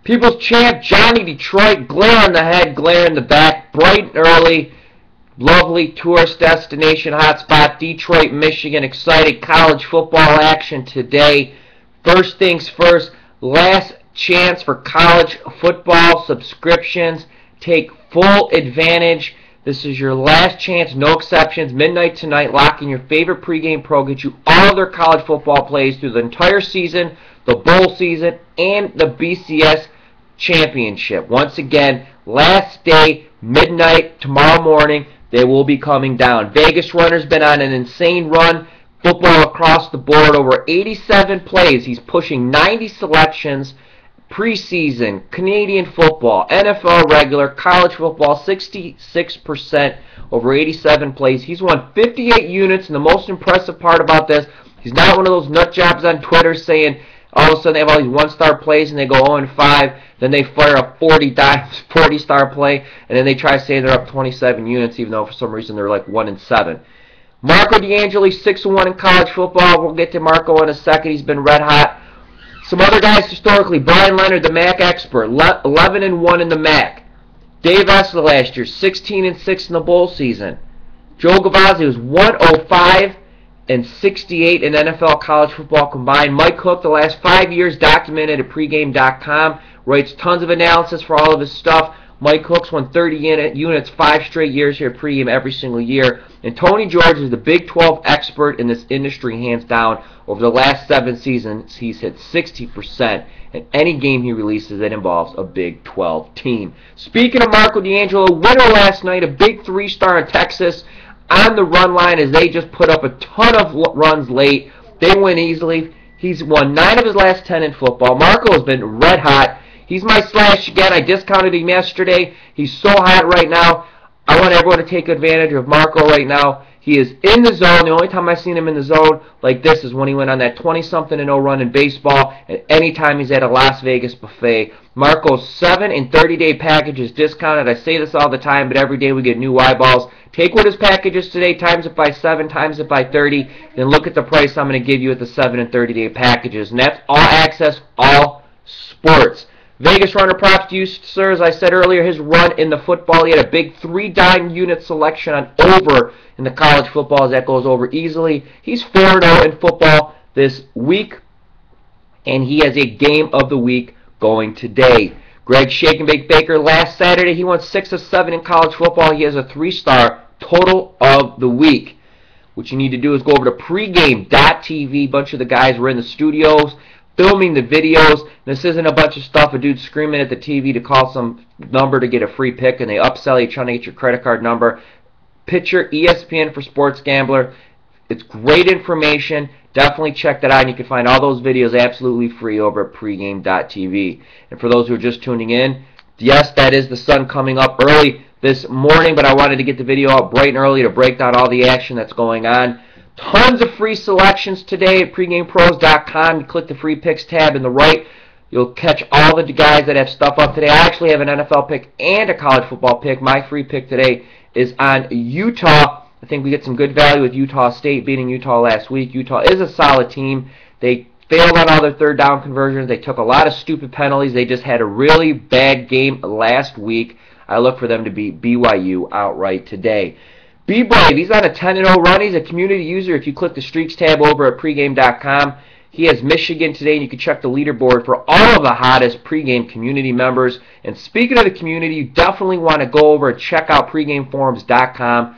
People's champ, Johnny Detroit, glare on the head, glare in the back, bright and early. Lovely tourist destination hotspot, Detroit, Michigan. Excited college football action today. First things first, last chance for college football subscriptions. Take full advantage. This is your last chance, no exceptions. Midnight tonight, lock in your favorite pregame pro. Get you all of their college football plays through the entire season, the bowl season, and the BCS championship. Once again, last day, midnight, tomorrow morning, they will be coming down. Vegas Runner's been on an insane run. Football across the board, over 87 plays. He's pushing 90 selections. Preseason, Canadian football, NFL regular, college football, 66%, over 87 plays. He's won 58 units, and the most impressive part about this, he's not one of those nut jobs on Twitter saying all of a sudden they have all these one-star plays and they go 0-5, then they fire a 40-star play, and then they try to say they're up 27 units, even though for some reason they're like 1-7. Marco D'Angeli, 6-1 in college football. We'll get to Marco in a second. He's been red hot. Some other guys historically, Brian Leonard, the MAC expert, 11-1 in the MAC. Dave Essler last year, 16-6 in the bowl season. Joe Gavazzi was 105 and 68 in NFL college football combined. Mike Cook, the last 5 years, documented at pregame.com, writes tons of analysis for all of his stuff. Mike Cook's won 30 units 5 straight years here at pregame every single year. And Tony George is the Big 12 expert in this industry, hands down. Over the last 7 seasons, he's hit 60% in any game he releases that involves a Big 12 team. Speaking of Marco D'Angelo, winner last night, a big 3-star in Texas, on the run line as they just put up a ton of runs late. They win easily. He's won 9 of his last 10 in football. Marco has been red hot. He's my slash again. I discounted him yesterday. He's so hot right now. I want everyone to take advantage of Marco right now. He is in the zone. The only time I've seen him in the zone like this is when he went on that 20-something-0 run in baseball, and anytime he's at a Las Vegas buffet. Marco's 7 and 30-day package is discounted. I say this all the time, but every day we get new eyeballs. Take what his package is today, times it by 7, times it by 30, then look at the price I'm going to give you at the 7 and 30-day packages. And that's all access, all sports. Vegas Runner, props to you, sir. As I said earlier, his run in the football, he had a big 3-dime-unit selection on over in the college football, as that goes over easily. He's 4-0 in football this week, and he has a game of the week going today. Greg Shake and Bake Baker, last Saturday, he won 6 of 7 in college football. He has a 3-star total of the week. What you need to do is go over to PregameTV. A bunch of the guys were in the studios filming the videos. This isn't a bunch of stuff, a dude screaming at the TV to call some number to get a free pick, and they upsell you trying to get your credit card number. Picture ESPN for Sports Gambler. It's great information. Definitely check that out, and you can find all those videos absolutely free over at pregame.tv. And for those who are just tuning in, yes, that is the sun coming up early this morning, but I wanted to get the video out bright and early to break down all the action that's going on. Tons of free selections today at pregamepros.com. You click the free picks tab in the right. You'll catch all the guys that have stuff up today. I actually have an NFL pick and a college football pick. My free pick today is on Utah. I think we get some good value with Utah State beating Utah last week. Utah is a solid team. They failed on all their third down conversions. They took a lot of stupid penalties. They just had a really bad game last week. I look for them to beat BYU outright today. Be brave. He's on a 10-0 run. He's a community user. If you click the Streaks tab over at pregame.com, he has Michigan today, and you can check the leaderboard for all of the hottest pregame community members. And speaking of the community, you definitely want to go over and check out pregameforums.com.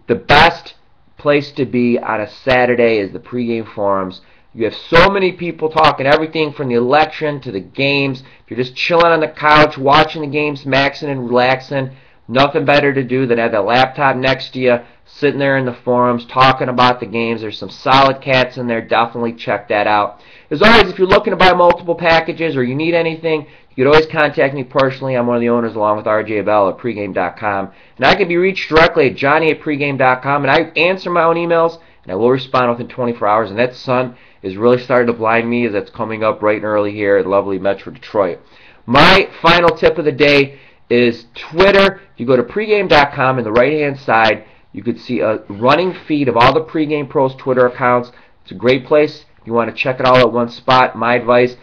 The best place to be on a Saturday is the pregame forums. You have so many people talking everything from the election to the games. If you're just chilling on the couch, watching the games, maxing and relaxing, nothing better to do than have that laptop next to you, sitting there in the forums, talking about the games. There's some solid cats in there. Definitely check that out. As always, if you're looking to buy multiple packages or you need anything, you can always contact me personally. I'm one of the owners along with RJ Bell at pregame.com. And I can be reached directly at johnny@pregame.com. And I answer my own emails, and I will respond within 24 hours. And that sun is really starting to blind me as it's coming up bright and early here at lovely Metro Detroit. My final tip of the day is Twitter. If you go to pregame.com, in the right-hand side, you could see a running feed of all the Pregame Pros Twitter accounts. It's a great place. If you want to check it all at one spot, my advice,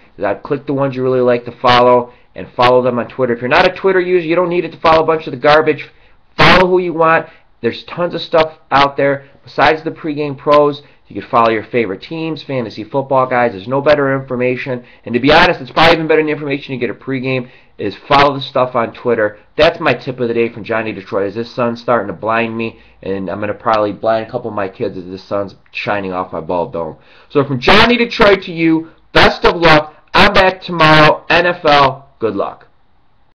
Click the ones you really like to follow, and follow them on Twitter. If you're not a Twitter user, you don't need it to follow a bunch of the garbage. Follow who you want. There's tons of stuff out there besides the pregame pros. You can follow your favorite teams, fantasy football guys. There's no better information. And to be honest, it's probably even better than the information you get at pregame is follow the stuff on Twitter. That's my tip of the day from Johnny Detroit. As this sun's starting to blind me, and I'm going to probably blind a couple of my kids as the sun's shining off my bald dome. So from Johnny Detroit to you, best of luck. I'm back tomorrow. NFL, good luck.